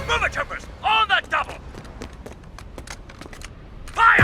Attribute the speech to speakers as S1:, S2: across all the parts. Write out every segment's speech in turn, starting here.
S1: Move it, troopers! On the double! Fire!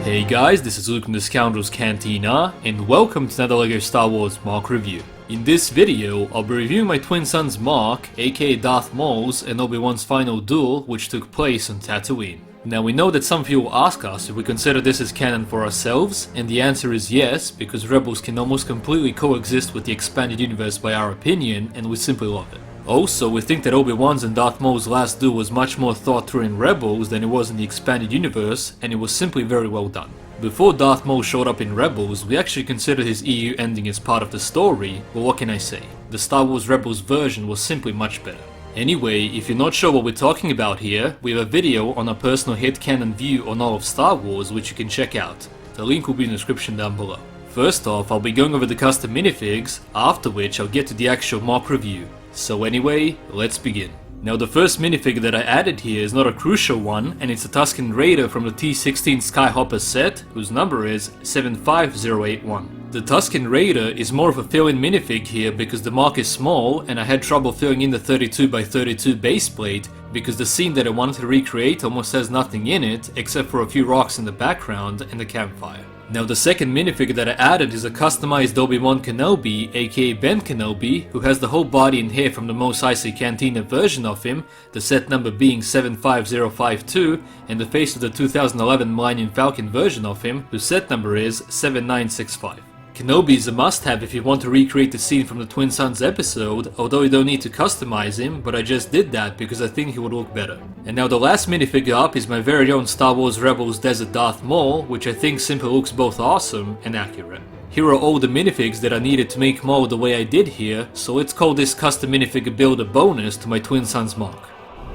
S2: Hey guys, this is Luke from the Scoundrels Cantina, and welcome to another LEGO Star Wars MOC review. In this video, I'll be reviewing my Twin Suns MOC, aka Darth Maul's and Obi-Wan's final duel, which took place on Tatooine. Now we know that some people ask us if we consider this as canon for ourselves, and the answer is yes, because Rebels can almost completely coexist with the expanded universe by our opinion, and we simply love it. Also, we think that Obi-Wan's and Darth Maul's last duel was much more thought through in Rebels than it was in the expanded universe, and it was simply very well done. Before Darth Maul showed up in Rebels, we actually considered his EU ending as part of the story, but what can I say? The Star Wars Rebels version was simply much better. Anyway, if you're not sure what we're talking about here, we have a video on our personal headcanon view on all of Star Wars which you can check out. The link will be in the description down below. First off, I'll be going over the custom minifigs, after which I'll get to the actual MOC review. So anyway, let's begin. Now the first minifig that I added here is not a crucial one, and it's a Tuscan Raider from the T-16 Skyhopper set, whose number is 75081. The Tuscan Raider is more of a fill-in minifig here because the MOC is small and I had trouble filling in the 32x32 base plate because the scene that I wanted to recreate almost has nothing in it except for a few rocks in the background and the campfire. Now the second minifig that I added is a customized Obi-Wan Kenobi, aka Ben Kenobi, who has the whole body and hair from the Mos Eisley Cantina version of him, the set number being 75052, and the face of the 2011 Millennium Falcon version of him, whose set number is 7965. Kenobi is a must-have if you want to recreate the scene from the Twin Suns episode, although you don't need to customize him, but I just did that because I think he would look better. And now the last minifig up is my very own Star Wars Rebels Desert Darth Maul, which I think simply looks both awesome and accurate. Here are all the minifigs that I needed to make Maul the way I did here, so let's call this custom minifig builder bonus to my Twin Suns MOC.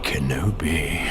S3: Kenobi.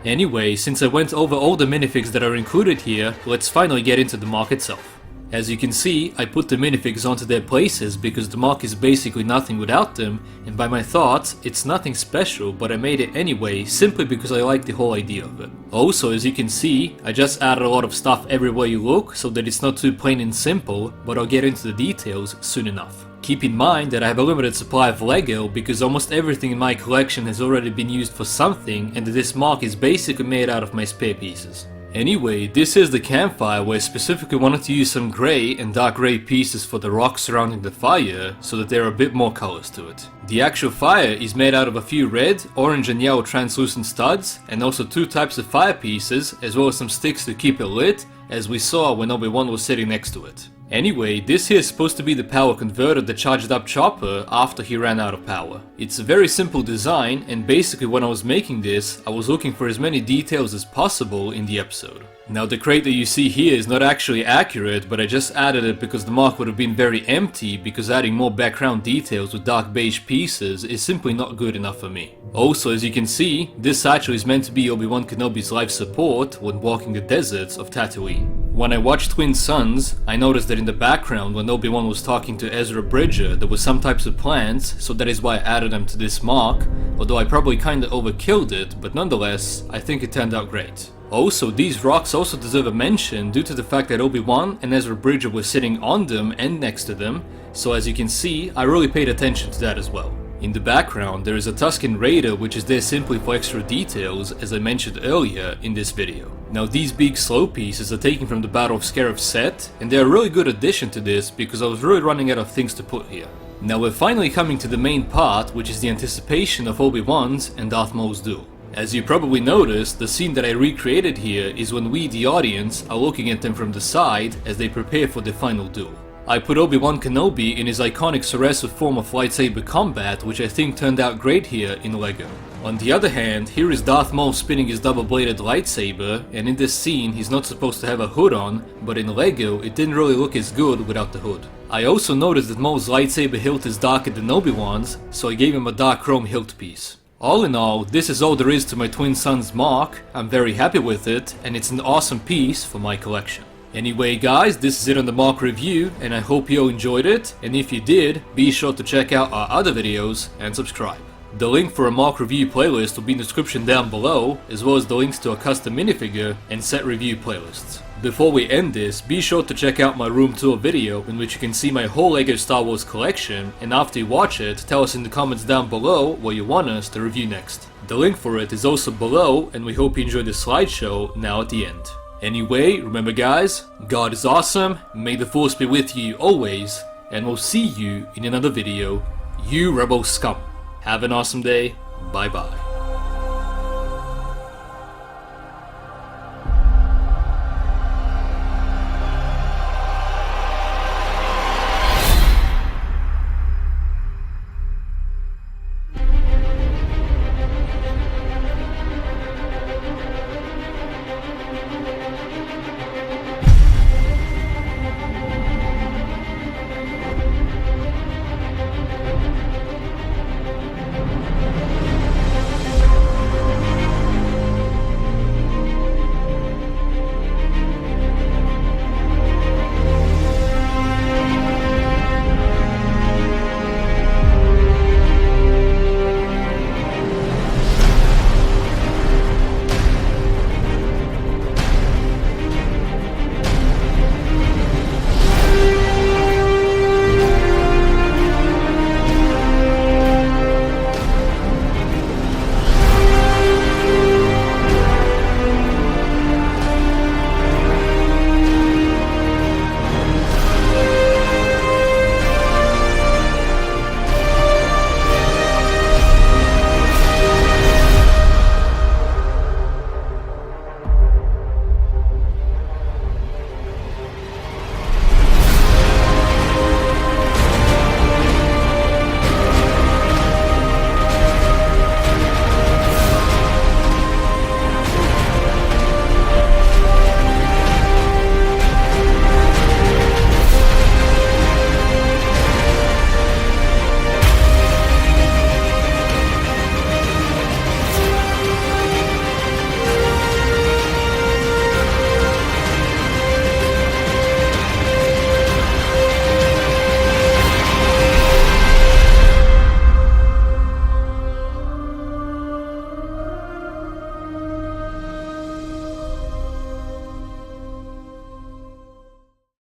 S2: Anyway, since I went over all the minifigs that are included here, let's finally get into the MOC itself. As you can see, I put the minifigs onto their places because the MOC is basically nothing without them, and by my thoughts, it's nothing special, but I made it anyway simply because I like the whole idea of it. Also, as you can see, I just added a lot of stuff everywhere you look so that it's not too plain and simple, but I'll get into the details soon enough. Keep in mind that I have a limited supply of LEGO because almost everything in my collection has already been used for something, and this MOC is basically made out of my spare pieces. Anyway, this is the campfire where I specifically wanted to use some grey and dark grey pieces for the rocks surrounding the fire so that there are a bit more colors to it. The actual fire is made out of a few red, orange and yellow translucent studs, and also two types of fire pieces as well as some sticks to keep it lit, as we saw when Obi-Wan was sitting next to it. Anyway, this here is supposed to be the power converter that charged up Chopper after he ran out of power. It's a very simple design, and basically when I was making this, I was looking for as many details as possible in the episode. Now the crate that you see here is not actually accurate, but I just added it because the MOC would have been very empty because adding more background details with dark beige pieces is simply not good enough for me. Also, as you can see, this satchel is meant to be Obi-Wan Kenobi's life support when walking the deserts of Tatooine. When I watched Twin Suns, I noticed that in the background when Obi-Wan was talking to Ezra Bridger there were some types of plants, so that is why I added them to this MOC, although I probably kinda overkilled it, but nonetheless, I think it turned out great. Also, these rocks also deserve a mention due to the fact that Obi-Wan and Ezra Bridger were sitting on them and next to them, so as you can see, I really paid attention to that as well. In the background, there is a Tuscan Raider which is there simply for extra details, as I mentioned earlier in this video. Now these big slow pieces are taken from the Battle of Scarif set, and they are a really good addition to this because I was really running out of things to put here. Now we're finally coming to the main part, which is the anticipation of Obi-Wan's and Darth Maul's duel. As you probably noticed, the scene that I recreated here is when we, the audience, are looking at them from the side as they prepare for the final duel. I put Obi-Wan Kenobi in his iconic Sarasa form of lightsaber combat, which I think turned out great here in LEGO. On the other hand, here is Darth Maul spinning his double-bladed lightsaber, and in this scene he's not supposed to have a hood on, but in LEGO it didn't really look as good without the hood. I also noticed that Maul's lightsaber hilt is darker than Obi-Wan's, so I gave him a dark chrome hilt piece. All in all, this is all there is to my Twin Suns MOC. I'm very happy with it, and it's an awesome piece for my collection. Anyway guys, this is it on the MOC review, and I hope you all enjoyed it, and if you did, be sure to check out our other videos and subscribe. The link for a MOC review playlist will be in the description down below, as well as the links to a custom minifigure and set review playlists. Before we end this, be sure to check out my room tour video in which you can see my whole LEGO Star Wars collection, and after you watch it, tell us in the comments down below what you want us to review next. The link for it is also below, and we hope you enjoyed the slideshow now at the end. Anyway, remember guys, God is awesome, may the Force be with you always, and we'll see you in another video. You Rebel Scum. Have an awesome day, bye bye.